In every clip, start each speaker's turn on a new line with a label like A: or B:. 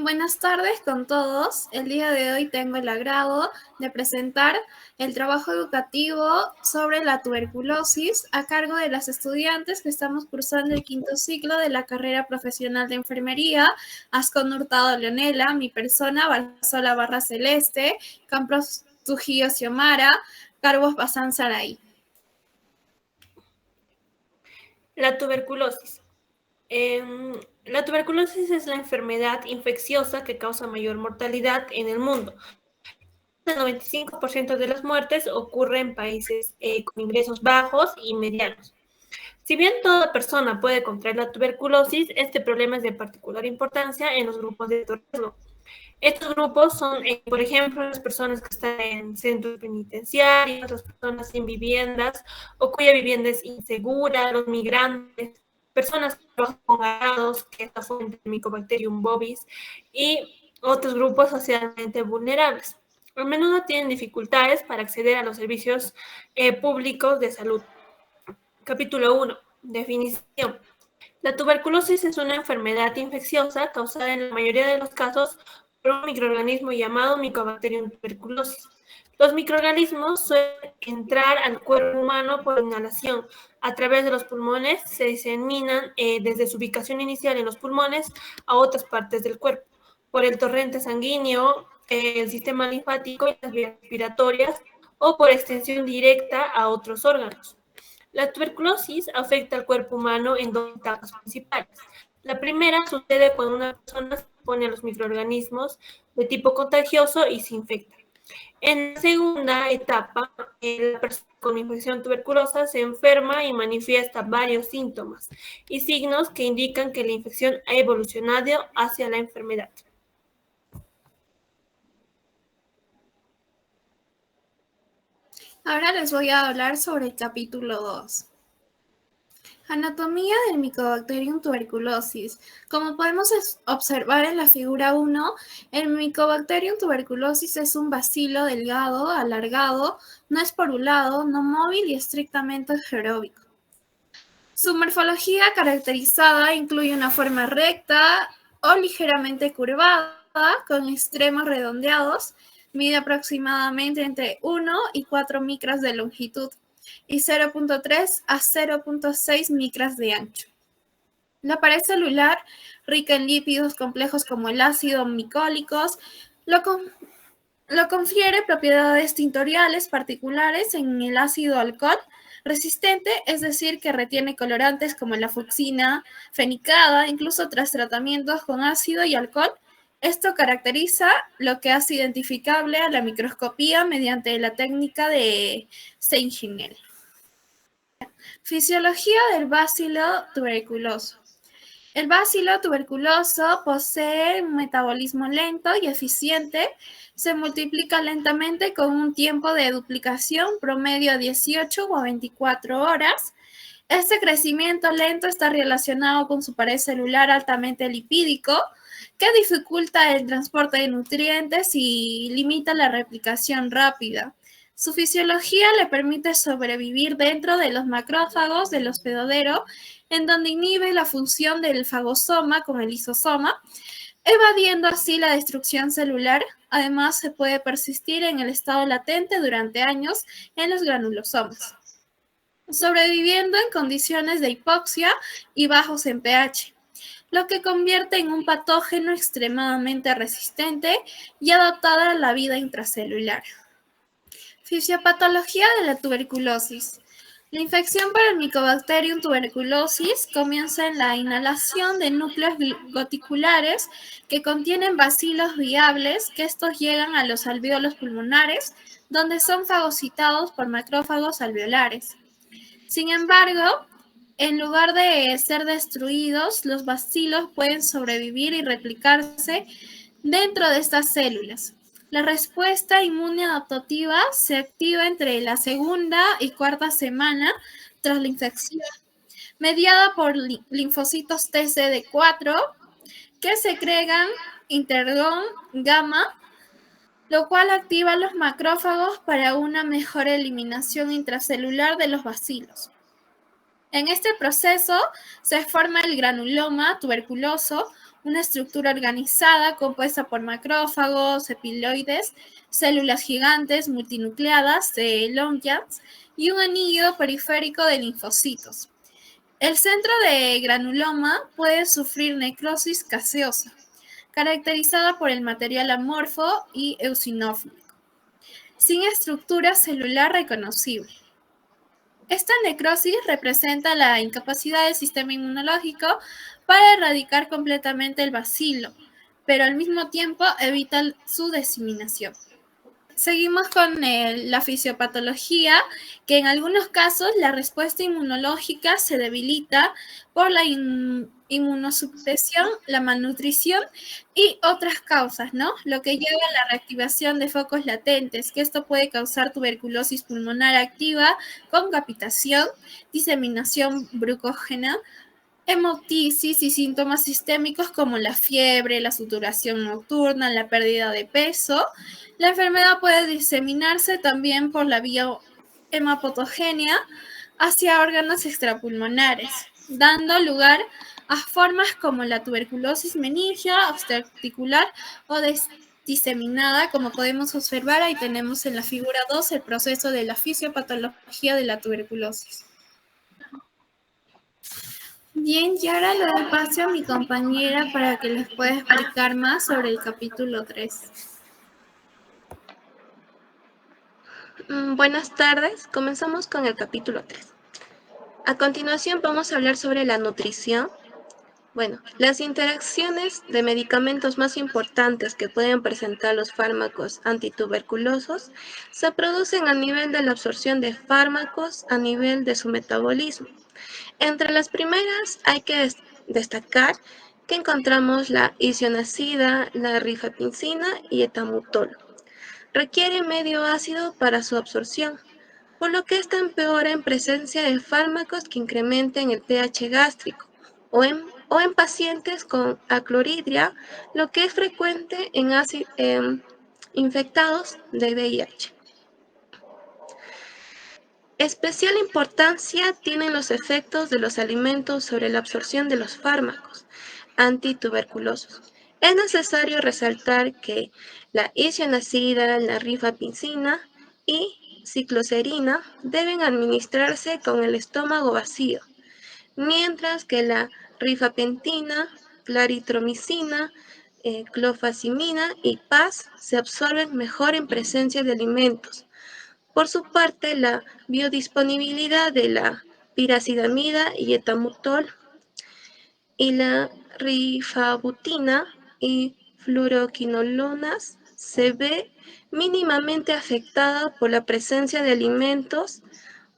A: Buenas tardes con todos. El día de hoy tengo el agrado de presentar el trabajo educativo sobre la tuberculosis a cargo de las estudiantes que estamos cursando el quinto ciclo de la carrera profesional de enfermería, Ascon Hurtado Leonela, mi persona, Barzola Barra Celeste, Campos Trujillo Xiomara, Carbos Bazán Saray.
B: La tuberculosis. La tuberculosis es la enfermedad infecciosa que causa mayor mortalidad en el mundo. El 95% de las muertes ocurre en países con ingresos bajos y medianos. Si bien toda persona puede contraer la tuberculosis, este problema es de particular importancia en los grupos de alto riesgo. Estos grupos son, por ejemplo, las personas que están en centros penitenciarios, las personas sin viviendas o cuya vivienda es insegura, los migrantes, personas que trabajan con ganados, que es la fuente del Mycobacterium bovis, y otros grupos socialmente vulnerables. A menudo tienen dificultades para acceder a los servicios públicos de salud. Capítulo 1. Definición. La tuberculosis es una enfermedad infecciosa causada en la mayoría de los casos por un microorganismo llamado Mycobacterium tuberculosis. Los microorganismos suelen entrar al cuerpo humano por inhalación. A través de los pulmones se diseminan desde su ubicación inicial en los pulmones a otras partes del cuerpo, por el torrente sanguíneo, el sistema linfático y las vías respiratorias, o por extensión directa a otros órganos. La tuberculosis afecta al cuerpo humano en dos etapas principales. La primera sucede cuando una persona se expone a los microorganismos de tipo contagioso y se infecta. En la segunda etapa, la persona con infección tuberculosa se enferma y manifiesta varios síntomas y signos que indican que la infección ha evolucionado hacia la enfermedad.
A: Ahora les voy a hablar sobre el capítulo 2. Anatomía del Mycobacterium tuberculosis. Como podemos observar en la figura 1, el Mycobacterium tuberculosis es un bacilo delgado, alargado, no esporulado, no móvil y estrictamente aeróbico. Su morfología caracterizada incluye una forma recta o ligeramente curvada, con extremos redondeados, mide aproximadamente entre 1 y 4 micras de longitud y 0.3 a 0.6 micras de ancho. La pared celular, rica en lípidos complejos como el ácido micólicos, lo confiere propiedades tintoriales particulares en el ácido alcohol resistente, es decir, que retiene colorantes como la fucsina fenicada, incluso tras tratamientos con ácido y alcohol. Esto caracteriza lo que hace identificable a la microscopía mediante la técnica de Sentinel. Fisiología del bacilo tuberculoso. El bacilo tuberculoso posee un metabolismo lento y eficiente, se multiplica lentamente con un tiempo de duplicación promedio a 18 o 24 horas. Este crecimiento lento está relacionado con su pared celular altamente lipídico, que dificulta el transporte de nutrientes y limita la replicación rápida. Su fisiología le permite sobrevivir dentro de los macrófagos del hospedadero, en donde inhibe la función del fagosoma con el lisosoma, evadiendo así la destrucción celular. Además, se puede persistir en el estado latente durante años en los granulosomas, sobreviviendo en condiciones de hipoxia y bajos en pH, lo que convierte en un patógeno extremadamente resistente y adaptado a la vida intracelular. Fisiopatología de la tuberculosis. La infección por el Mycobacterium tuberculosis comienza en la inhalación de núcleos goticulares que contienen bacilos viables, que estos llegan a los alvéolos pulmonares, donde son fagocitados por macrófagos alveolares. Sin embargo, en lugar de ser destruidos, los bacilos pueden sobrevivir y replicarse dentro de estas células. La respuesta inmune adaptativa se activa entre la segunda y cuarta semana tras la infección, mediada por linfocitos TCD4 que segregan interferón gamma, lo cual activa los macrófagos para una mejor eliminación intracelular de los bacilos. En este proceso se forma el granuloma tuberculoso, una estructura organizada compuesta por macrófagos, epiloides, células gigantes multinucleadas de Langerhans y un anillo periférico de linfocitos. El centro de granuloma puede sufrir necrosis gaseosa, caracterizada por el material amorfo y eosinófilico, sin estructura celular reconocible. Esta necrosis representa la incapacidad del sistema inmunológico para erradicar completamente el bacilo, pero al mismo tiempo evita su diseminación. Seguimos con la fisiopatología, que en algunos casos la respuesta inmunológica se debilita por la inmunosupresión, la malnutrición y otras causas, ¿no? Lo que lleva a la reactivación de focos latentes, que esto puede causar tuberculosis pulmonar activa con captación, diseminación brucógena, hemotisis y síntomas sistémicos como la fiebre, la sudoración nocturna, la pérdida de peso. La enfermedad puede diseminarse también por la vía hemopatogenia hacia órganos extrapulmonares, dando lugar a formas como la tuberculosis meningia, obstetricular o diseminada, como podemos observar. Ahí tenemos en la figura 2 el proceso de la fisiopatología de la tuberculosis. Bien, y ahora le doy paso a mi compañera para que les pueda explicar más sobre el capítulo 3.
C: Buenas tardes, comenzamos con el capítulo 3. A continuación vamos a hablar sobre la nutrición. Bueno, las interacciones de medicamentos más importantes que pueden presentar los fármacos antituberculosos se producen a nivel de la absorción de fármacos a nivel de su metabolismo. Entre las primeras hay que destacar que encontramos la isoniazida, la rifampicina y etamutol. Requiere medio ácido para su absorción, por lo que esta empeora en presencia de fármacos que incrementen el pH gástrico o en pacientes con acloridria, lo que es frecuente en infectados de VIH. Especial importancia tienen los efectos de los alimentos sobre la absorción de los fármacos antituberculosos. Es necesario resaltar que la isoniazida, la rifampicina y cicloserina deben administrarse con el estómago vacío, mientras que la rifampicina, claritromicina, clofazimina y PAS se absorben mejor en presencia de alimentos. Por su parte, la biodisponibilidad de la piracidamida y etamutol y la rifabutina y fluoroquinolonas se ve mínimamente afectada por la presencia de alimentos,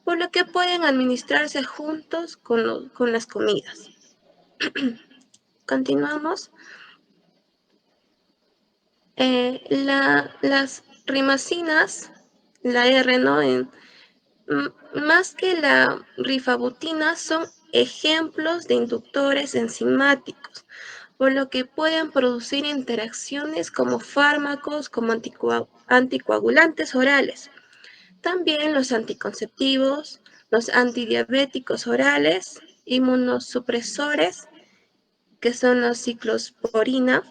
C: por lo que pueden administrarse juntos con las comidas. Continuamos. Las rimacinas, la R, ¿no? Más que la rifabutina, son ejemplos de inductores enzimáticos, por lo que pueden producir interacciones como fármacos, como anticoagulantes orales. También los anticonceptivos, los antidiabéticos orales, inmunosupresores, que son los ciclosporina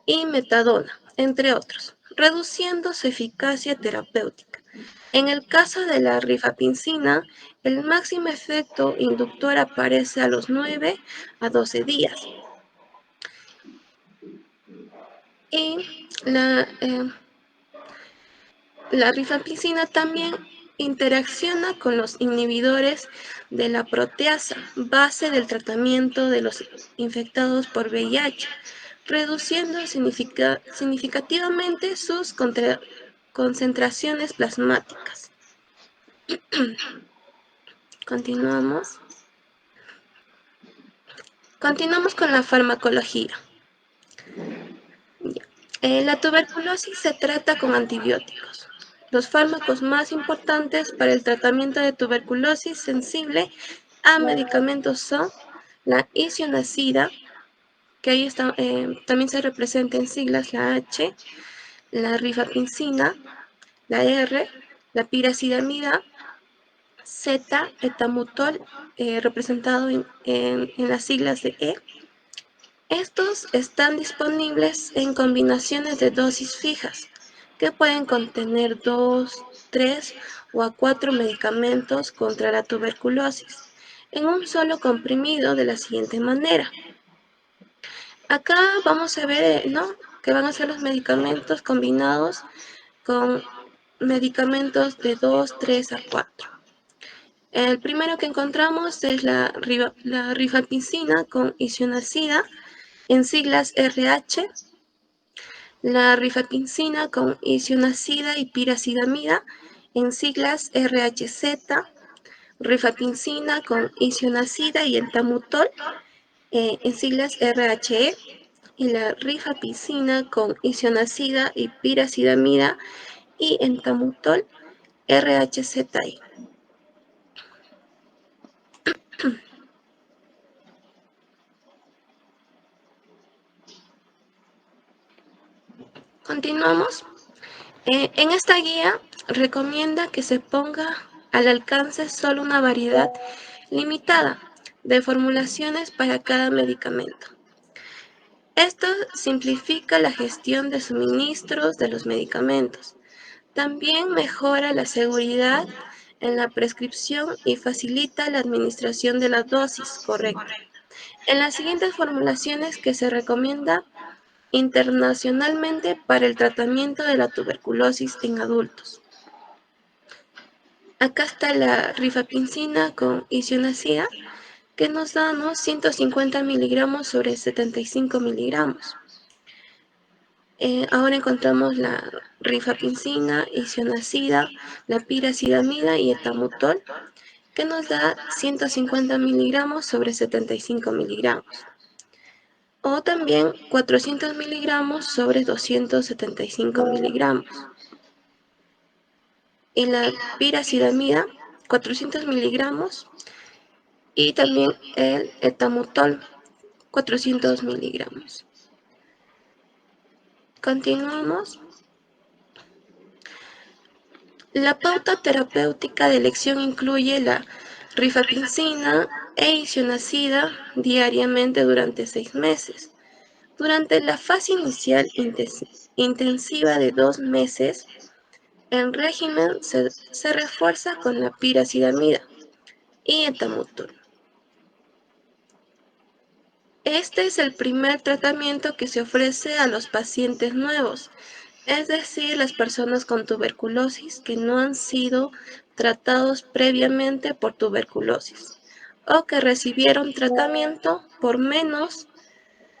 C: y metadona, entre otros, reduciendo su eficacia terapéutica. En el caso de la rifampicina, el máximo efecto inductor aparece a los 9 a 12 días. Y la rifampicina también interacciona con los inhibidores de la proteasa, base del tratamiento de los infectados por VIH, reduciendo significativamente sus concentraciones plasmáticas. Continuamos con la farmacología. La tuberculosis se trata con antibióticos. Los fármacos más importantes para el tratamiento de tuberculosis sensible a medicamentos son la isoniazida, que ahí está, también se representa en siglas la H, la rifampicina, la R, la piracidamida, Z, etamutol, representado en las siglas de E, Estos están disponibles en combinaciones de dosis fijas, que pueden contener 2, 3 o a 4 medicamentos contra la tuberculosis, en un solo comprimido de la siguiente manera. Acá vamos a ver, que van a ser los medicamentos combinados con medicamentos de 2, 3 a 4. El primero que encontramos es la rifampicina con isoniazida, en siglas RH, la rifampicina con isoniazida y piracidamida, en siglas RHZ, rifampicina con isoniazida y entamutol, en siglas RHE, y la rifampicina con isoniazida y piracidamida y entamutol, RHZI. Continuamos. En esta guía recomienda que se ponga al alcance solo una variedad limitada de formulaciones para cada medicamento. Esto simplifica la gestión de suministros de los medicamentos. También mejora la seguridad en la prescripción y facilita la administración de la dosis correcta. En las siguientes formulaciones que se recomienda internacionalmente para el tratamiento de la tuberculosis en adultos. Acá está la rifampicina con isoniazida, que nos da 150 miligramos sobre 75 miligramos. Ahora encontramos la rifampicina, isoniazida, la piracidamida y etamutol, que nos da 150 miligramos sobre 75 miligramos. O también 400 miligramos sobre 275 miligramos. Y la piracidamida, 400 miligramos. Y también el etamutol, 400 miligramos. Continuamos. La pauta terapéutica de elección incluye la rifampicina e isoniazida diariamente durante 6 meses. Durante la fase inicial intensiva de 2 meses, el régimen se refuerza con la piracidamida y etamutol. Este es el primer tratamiento que se ofrece a los pacientes nuevos, es decir, las personas con tuberculosis que no han sido tratados previamente por tuberculosis o que recibieron tratamiento por menos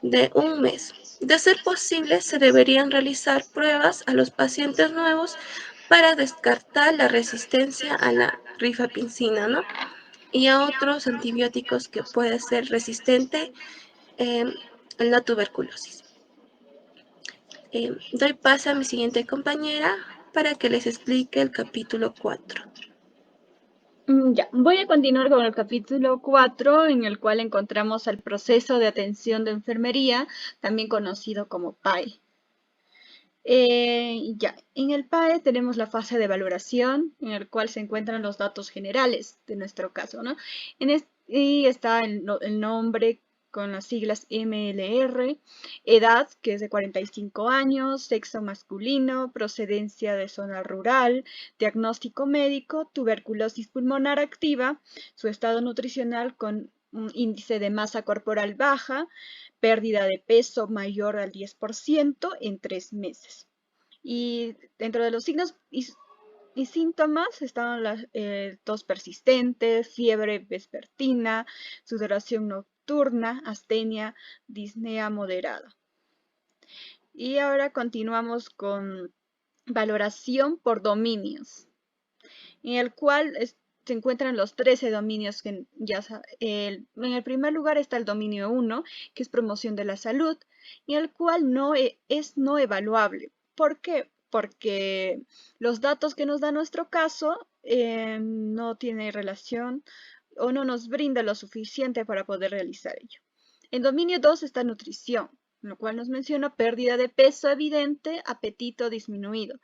C: de un mes. De ser posible, se deberían realizar pruebas a los pacientes nuevos para descartar la resistencia a la rifampicina, y a otros antibióticos que puede ser resistente en la tuberculosis. Doy paso a mi siguiente compañera para que les explique el capítulo 4.
D: Ya, voy a continuar con el capítulo 4, en el cual encontramos el proceso de atención de enfermería, también conocido como PAE. En el PAE tenemos la fase de valoración, en el cual se encuentran los datos generales de nuestro caso, ¿no? Y está el nombre con las siglas MLR, edad, que es de 45 años, sexo masculino, procedencia de zona rural, diagnóstico médico, tuberculosis pulmonar activa, su estado nutricional con un índice de masa corporal baja, pérdida de peso mayor al 10% en 3 meses. Y dentro de los signos y síntomas están la tos persistente, fiebre vespertina, sudoración nocturna, astenia, disnea moderada. Y ahora continuamos con valoración por dominios, en el cual se encuentran los 13 dominios que en el primer lugar está el dominio 1, que es promoción de la salud, y el cual es no evaluable. ¿Por qué? Porque los datos que nos da nuestro caso no tiene relación o no nos brinda lo suficiente para poder realizar ello. En dominio 2 está nutrición, lo cual nos menciona pérdida de peso evidente, apetito disminuido.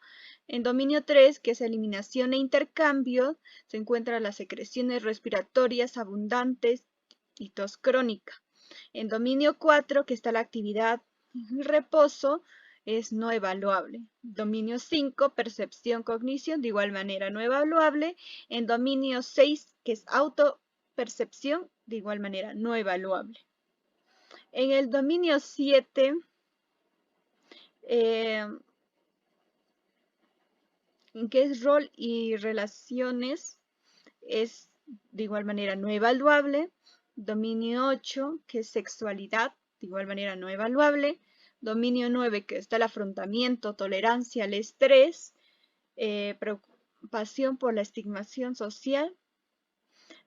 D: En dominio 3, que es eliminación e intercambio, se encuentran las secreciones respiratorias abundantes y tos crónica. En dominio 4, que está la actividad y reposo, es no evaluable. Dominio 5, percepción, cognición, de igual manera no evaluable. En dominio 6, que es autopercepción, de igual manera no evaluable. En el dominio 7, que es rol y relaciones, es de igual manera no evaluable. Dominio 8, que es sexualidad, de igual manera no evaluable. Dominio 9, que está el afrontamiento, tolerancia al estrés, preocupación por la estigmación social.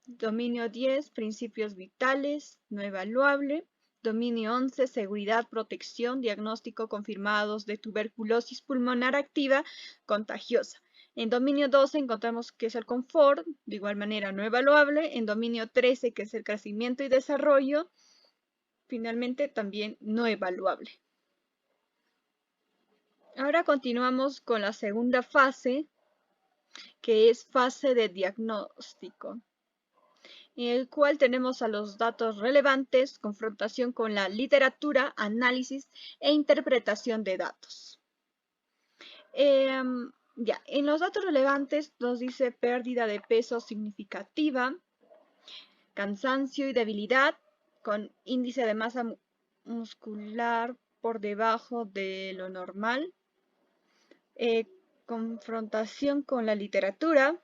D: Dominio 10, principios vitales, no evaluable. Dominio 11, seguridad, protección, diagnóstico confirmados de tuberculosis pulmonar activa contagiosa. En dominio 12 encontramos que es el confort, de igual manera no evaluable. En dominio 13, que es el crecimiento y desarrollo, finalmente también no evaluable. Ahora continuamos con la segunda fase, que es fase de diagnóstico, en el cual tenemos a los datos relevantes, confrontación con la literatura, análisis e interpretación de datos. En los datos relevantes nos dice pérdida de peso significativa, cansancio y debilidad con índice de masa muscular por debajo de lo normal, confrontación con la literatura,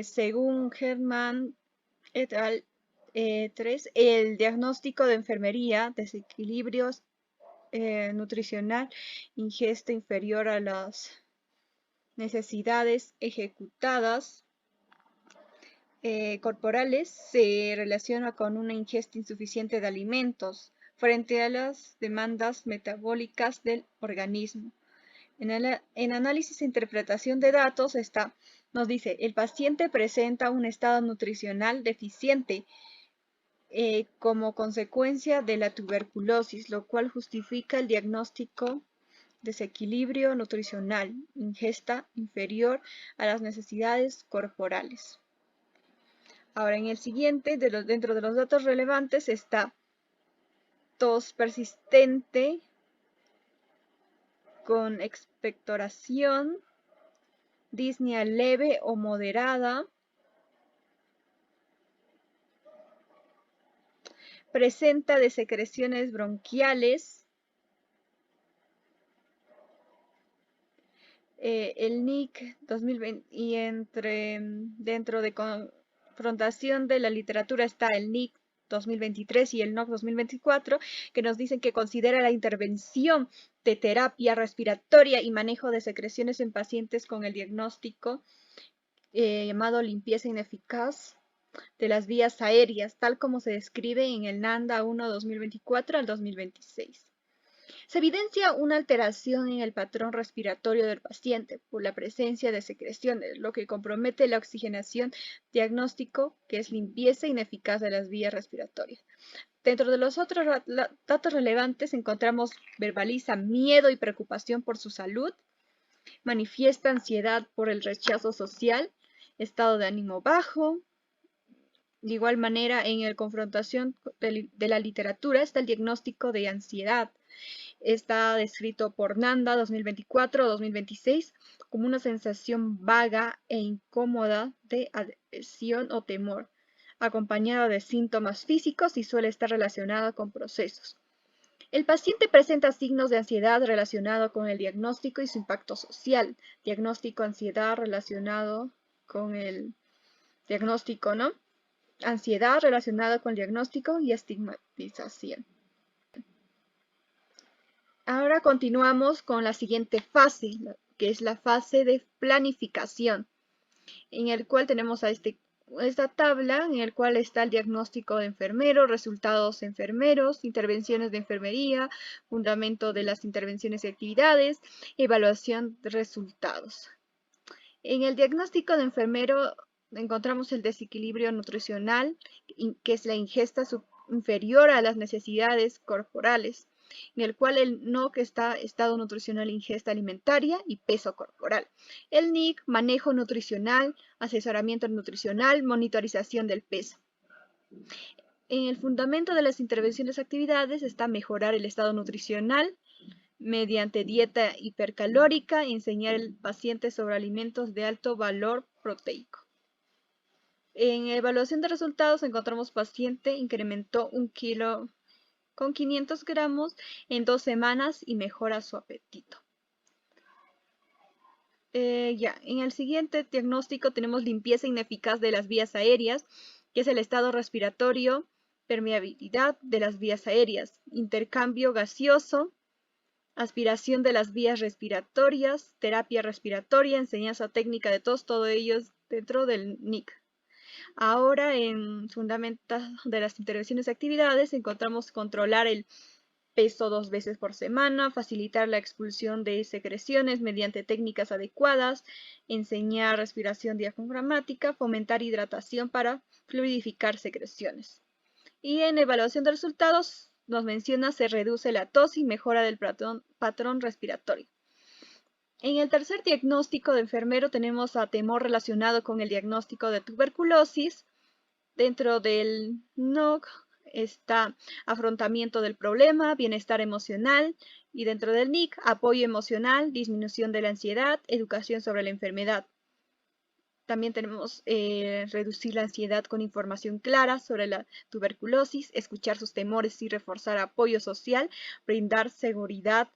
D: según Herman et al. 3, el diagnóstico de enfermería, desequilibrios nutricional, ingesta inferior a las necesidades ejecutadas corporales, se relaciona con una ingesta insuficiente de alimentos frente a las demandas metabólicas del organismo. En análisis e interpretación de datos nos dice, el paciente presenta un estado nutricional deficiente como consecuencia de la tuberculosis, lo cual justifica el diagnóstico desequilibrio nutricional, ingesta inferior a las necesidades corporales. Ahora, en el siguiente, dentro de los datos relevantes está tos persistente con expectoración, disnea leve o moderada, presenta de secreciones bronquiales, el NIC 2020 y dentro de confrontación de la literatura está el NIC 2023 y el NOC 2024, que nos dicen que considera la intervención de terapia respiratoria y manejo de secreciones en pacientes con el diagnóstico llamado limpieza ineficaz de las vías aéreas, tal como se describe en el NANDA 1 2024 al 2026. Se evidencia una alteración en el patrón respiratorio del paciente por la presencia de secreciones, lo que compromete la oxigenación diagnóstico, que es limpieza ineficaz de las vías respiratorias. Dentro de los otros datos relevantes encontramos verbaliza miedo y preocupación por su salud, manifiesta ansiedad por el rechazo social, estado de ánimo bajo. De igual manera, en la confrontación de la literatura está el diagnóstico de ansiedad. Está descrito por Nanda 2024-2026 como una sensación vaga e incómoda de adhesión o temor, acompañada de síntomas físicos y suele estar relacionada con procesos. El paciente presenta signos de ansiedad relacionado con el diagnóstico y su impacto social. Diagnóstico ansiedad relacionado con el diagnóstico, ¿no? Ansiedad relacionada con el diagnóstico y estigmatización. Ahora continuamos con la siguiente fase, que es la fase de planificación, en el cual tenemos a esta tabla, en el cual está el diagnóstico de enfermero, resultados enfermeros, intervenciones de enfermería, fundamento de las intervenciones y actividades, evaluación de resultados. En el diagnóstico de enfermero encontramos el desequilibrio nutricional, que es la ingesta inferior a las necesidades corporales, en el cual el NOC está estado nutricional, ingesta alimentaria y peso corporal. El NIC, manejo nutricional, asesoramiento nutricional, monitorización del peso. En el fundamento de las intervenciones actividades está mejorar el estado nutricional mediante dieta hipercalórica, enseñar al paciente sobre alimentos de alto valor proteico. En evaluación de resultados encontramos paciente incrementó 1 kilo con 500 gramos en 2 semanas y mejora su apetito. En el siguiente diagnóstico tenemos limpieza ineficaz de las vías aéreas, que es el estado respiratorio, permeabilidad de las vías aéreas, intercambio gaseoso, aspiración de las vías respiratorias, terapia respiratoria, enseñanza técnica de tos, todo ello dentro del NIC. Ahora en fundamentos de las intervenciones y actividades encontramos controlar el peso 2 veces por semana, facilitar la expulsión de secreciones mediante técnicas adecuadas, enseñar respiración diafragmática, fomentar hidratación para fluidificar secreciones. Y en evaluación de resultados nos menciona se reduce la tos y mejora del patrón respiratorio. En el tercer diagnóstico de enfermero tenemos a temor relacionado con el diagnóstico de tuberculosis. Dentro del NOC está afrontamiento del problema, bienestar emocional, y dentro del NIC, apoyo emocional, disminución de la ansiedad, educación sobre la enfermedad. También tenemos reducir la ansiedad con información clara sobre la tuberculosis, escuchar sus temores y reforzar apoyo social, brindar seguridad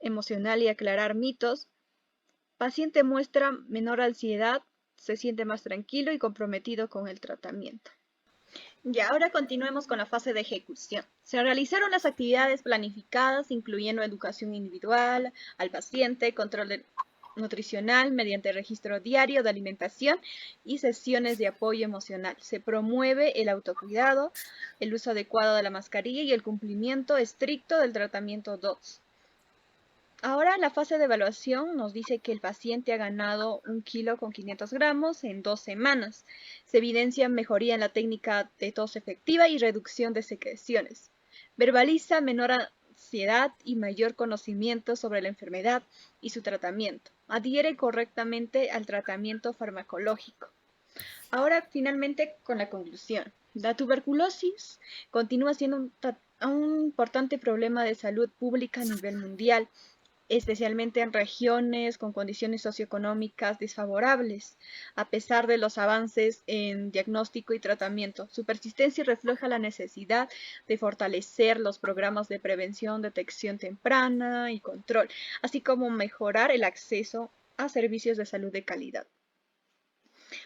D: emocional y aclarar mitos. Paciente muestra menor ansiedad, se siente más tranquilo y comprometido con el tratamiento. Y ahora continuemos con la fase de ejecución. Se realizaron las actividades planificadas, incluyendo educación individual al paciente, control nutricional mediante registro diario de alimentación y sesiones de apoyo emocional. Se promueve el autocuidado, el uso adecuado de la mascarilla y el cumplimiento estricto del tratamiento DOTS. Ahora la fase de evaluación nos dice que el paciente ha ganado 1 kilo con 500 gramos en 2 semanas. Se evidencia mejoría en la técnica de tos efectiva y reducción de secreciones. Verbaliza menor ansiedad y mayor conocimiento sobre la enfermedad y su tratamiento. Adhiere correctamente al tratamiento farmacológico. Ahora finalmente con la conclusión. La tuberculosis continúa siendo un importante problema de salud pública a nivel mundial, especialmente en regiones con condiciones socioeconómicas desfavorables, a pesar de los avances en diagnóstico y tratamiento. Su persistencia refleja la necesidad de fortalecer los programas de prevención, detección temprana y control, así como mejorar el acceso a servicios de salud de calidad.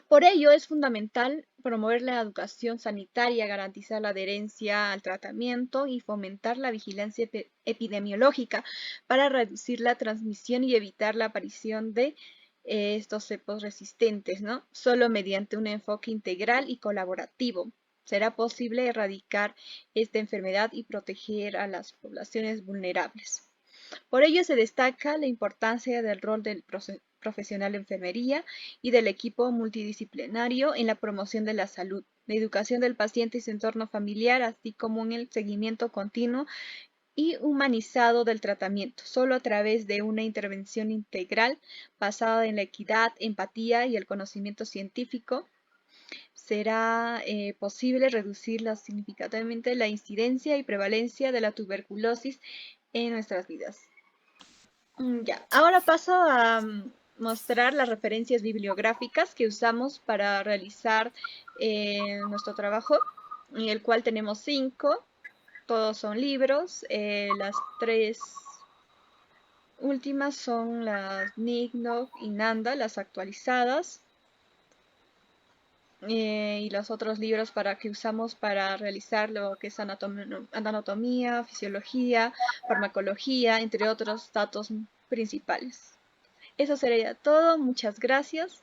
D: Por ello, es fundamental promover la educación sanitaria, garantizar la adherencia al tratamiento y fomentar la vigilancia epidemiológica para reducir la transmisión y evitar la aparición de estos cepos resistentes, ¿no? Solo mediante un enfoque integral y colaborativo será posible erradicar esta enfermedad y proteger a las poblaciones vulnerables. Por ello se destaca la importancia del rol del profesional de enfermería y del equipo multidisciplinario en la promoción de la salud, la educación del paciente y su entorno familiar, así como en el seguimiento continuo y humanizado del tratamiento. Solo a través de una intervención integral basada en la equidad, empatía y el conocimiento científico será posible reducir significativamente la incidencia y prevalencia de la tuberculosis en nuestras vidas. Ahora paso a mostrar las referencias bibliográficas que usamos para realizar nuestro trabajo, en el cual tenemos 5, todos son libros, las 3 últimas son las NICNOC y NANDA, las actualizadas, y los otros libros que usamos para realizar lo que es anatomía, fisiología, farmacología, entre otros datos principales. Eso sería todo, muchas gracias.